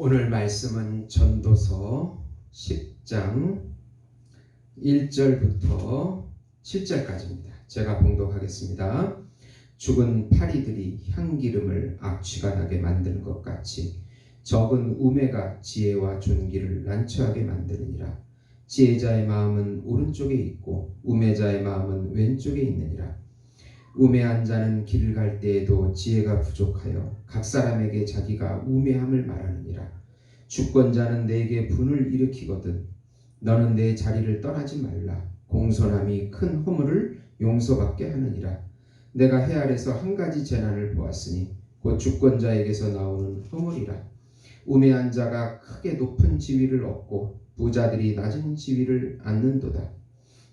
오늘 말씀은 전도서 10장 1절부터 7절까지입니다. 제가 봉독하겠습니다. 죽은 파리들이 향기름을 악취가 나게 만드는 것 같이 적은 우매가 지혜와 존귀를 난처하게 만드느니라. 지혜자의 마음은 오른쪽에 있고 우매자의 마음은 왼쪽에 있느니라. 우매한 자는 길을 갈 때에도 지혜가 부족하여 각 사람에게 자기가 우매함을 말하느니라. 주권자는 내게 분을 일으키거든 너는 내 자리를 떠나지 말라. 공손함이 큰 허물을 용서받게 하느니라. 내가 해 아래서 한 가지 재난을 보았으니 곧 주권자에게서 나오는 허물이라. 우매한 자가 크게 높은 지위를 얻고 부자들이 낮은 지위를 얻는도다.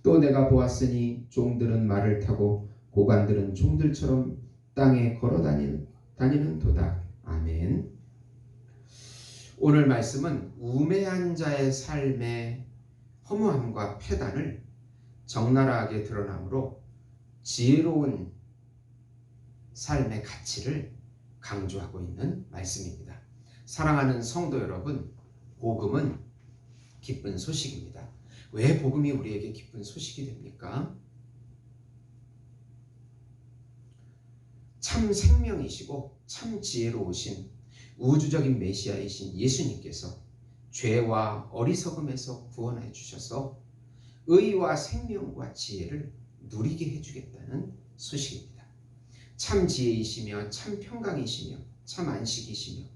또 내가 보았으니 종들은 말을 타고 고관들은 종들처럼 땅에 걸어 다니는 도다. 아멘. 오늘 말씀은 우매한 자의 삶의 허무함과 패단을 적나라하게 드러나므로 지혜로운 삶의 가치를 강조하고 있는 말씀입니다. 사랑하는 성도 여러분, 복음은 기쁜 소식입니다. 왜 복음이 우리에게 기쁜 소식이 됩니까? 참 생명이시고 참 지혜로우신 우주적인 메시아이신 예수님께서 죄와 어리석음에서 구원해 주셔서 의와 생명과 지혜를 누리게 해주겠다는 소식입니다. 참 지혜이시며 참 평강이시며 참 안식이시며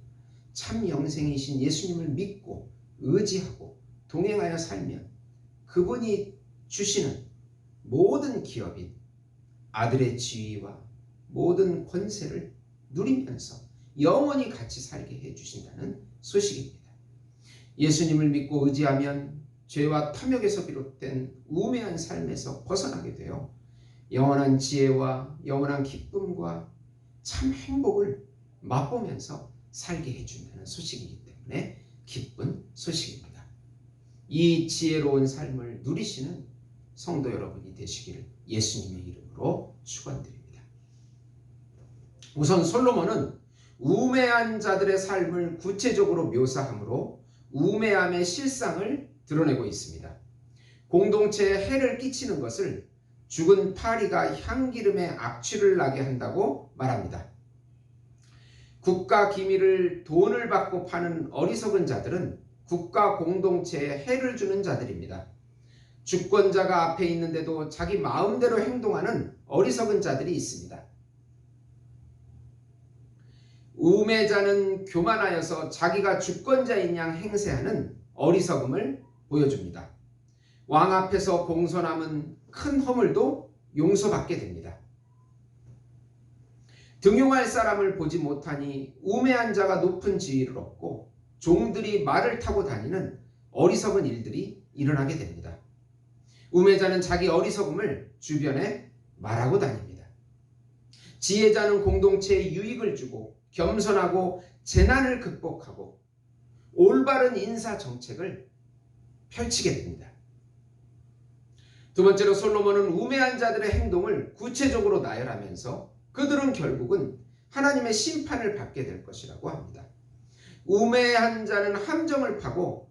참 영생이신 예수님을 믿고 의지하고 동행하여 살면 그분이 주시는 모든 기업인 아들의 지위와 모든 권세를 누리면서 영원히 같이 살게 해주신다는 소식입니다. 예수님을 믿고 의지하면 죄와 탐욕에서 비롯된 우매한 삶에서 벗어나게 되어 영원한 지혜와 영원한 기쁨과 참 행복을 맛보면서 살게 해준다는 소식이기 때문에 기쁜 소식입니다. 이 지혜로운 삶을 누리시는 성도 여러분이 되시기를 예수님의 이름으로 축원드립니다. 우선 솔로몬은 우매한 자들의 삶을 구체적으로 묘사하므로 우매함의 실상을 드러내고 있습니다. 공동체에 해를 끼치는 것을 죽은 파리가 향기름에 악취를 나게 한다고 말합니다. 국가 기밀을 돈을 받고 파는 어리석은 자들은 국가 공동체에 해를 주는 자들입니다. 주권자가 앞에 있는데도 자기 마음대로 행동하는 어리석은 자들이 있습니다. 우매자는 교만하여서 자기가 주권자인 양 행세하는 어리석음을 보여줍니다. 왕 앞에서 공손함은 큰 허물도 용서받게 됩니다. 등용할 사람을 보지 못하니 우매한 자가 높은 지위를 얻고 종들이 말을 타고 다니는 어리석은 일들이 일어나게 됩니다. 우매자는 자기 어리석음을 주변에 말하고 다닙니다. 지혜자는 공동체에 유익을 주고 겸손하고 재난을 극복하고 올바른 인사 정책을 펼치게 됩니다. 두 번째로 솔로몬은 우매한 자들의 행동을 구체적으로 나열하면서 그들은 결국은 하나님의 심판을 받게 될 것이라고 합니다. 우매한 자는 함정을 파고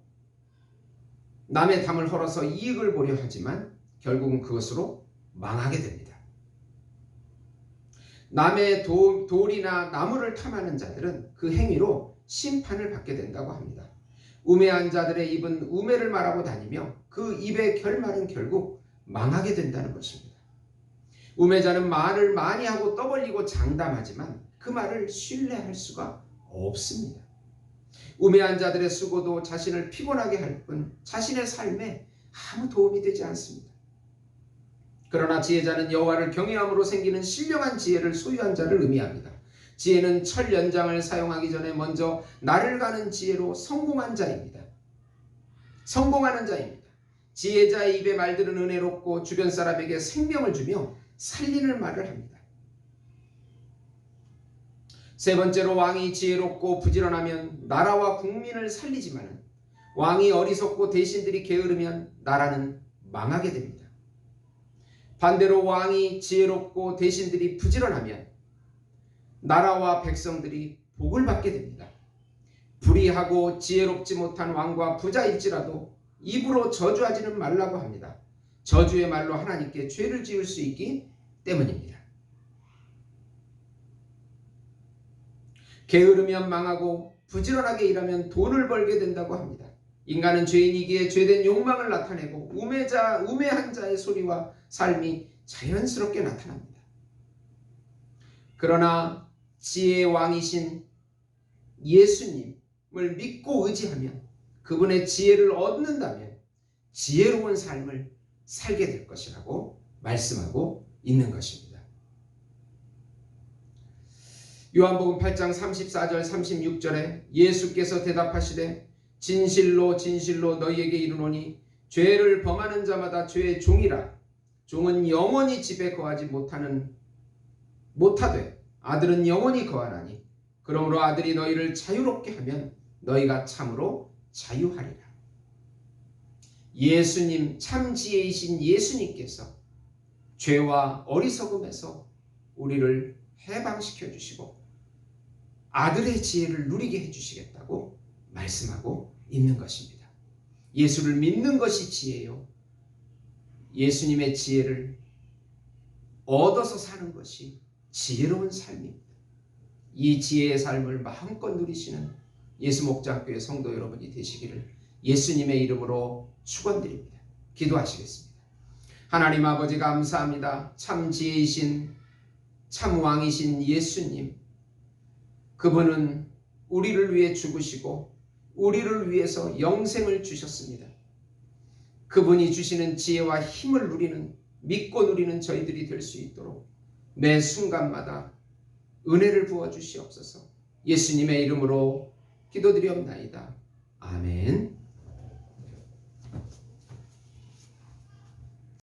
남의 담을 헐어서 이익을 보려 하지만 결국은 그것으로 망하게 됩니다. 남의 돌이나 나무를 탐하는 자들은 그 행위로 심판을 받게 된다고 합니다. 우매한 자들의 입은 우매를 말하고 다니며 그 입의 결말은 결국 망하게 된다는 것입니다. 우매자는 말을 많이 하고 떠벌리고 장담하지만 그 말을 신뢰할 수가 없습니다. 우매한 자들의 수고도 자신을 피곤하게 할 뿐 자신의 삶에 아무 도움이 되지 않습니다. 그러나 지혜자는 여호와를 경외함으로 생기는 신령한 지혜를 소유한 자를 의미합니다. 지혜는 철 연장을 사용하기 전에 먼저 나를 가는 지혜로 성공한 자입니다. 성공하는 자입니다. 지혜자의 입의 말들은 은혜롭고 주변 사람에게 생명을 주며 살리는 말을 합니다. 세 번째로 왕이 지혜롭고 부지런하면 나라와 국민을 살리지만 왕이 어리석고 대신들이 게으르면 나라는 망하게 됩니다. 반대로 왕이 지혜롭고 대신들이 부지런하면 나라와 백성들이 복을 받게 됩니다. 불의하고 지혜롭지 못한 왕과 부자일지라도 입으로 저주하지는 말라고 합니다. 저주의 말로 하나님께 죄를 지을 수 있기 때문입니다. 게으르면 망하고 부지런하게 일하면 돈을 벌게 된다고 합니다. 인간은 죄인이기에 죄된 욕망을 나타내고 우매한 자의 소리와 삶이 자연스럽게 나타납니다. 그러나 지혜의 왕이신 예수님을 믿고 의지하면, 그분의 지혜를 얻는다면 지혜로운 삶을 살게 될 것이라고 말씀하고 있는 것입니다. 요한복음 8장 34절 36절에 예수께서 대답하시되 진실로 진실로 너희에게 이르노니 죄를 범하는 자마다 죄의 종이라. 종은 영원히 집에 거하지 못하되 아들은 영원히 거하나니 그러므로 아들이 너희를 자유롭게 하면 너희가 참으로 자유하리라. 예수님, 참 지혜이신 예수님께서 죄와 어리석음에서 우리를 해방시켜 주시고 아들의 지혜를 누리게 해주시겠다고 말씀하고 있는 것입니다. 예수를 믿는 것이 지혜요, 예수님의 지혜를 얻어서 사는 것이 지혜로운 삶입니다. 이 지혜의 삶을 마음껏 누리시는 예수목장교회 성도 여러분이 되시기를 예수님의 이름으로 축원드립니다. 기도하시겠습니다. 하나님 아버지, 감사합니다. 참 지혜이신 참 왕이신 예수님, 그분은 우리를 위해 죽으시고 우리를 위해서 영생을 주셨습니다. 그분이 주시는 지혜와 힘을 믿고 누리는 저희들이 될 수 있도록 매 순간마다 은혜를 부어 주시옵소서. 예수님의 이름으로 기도드리옵나이다. 아멘.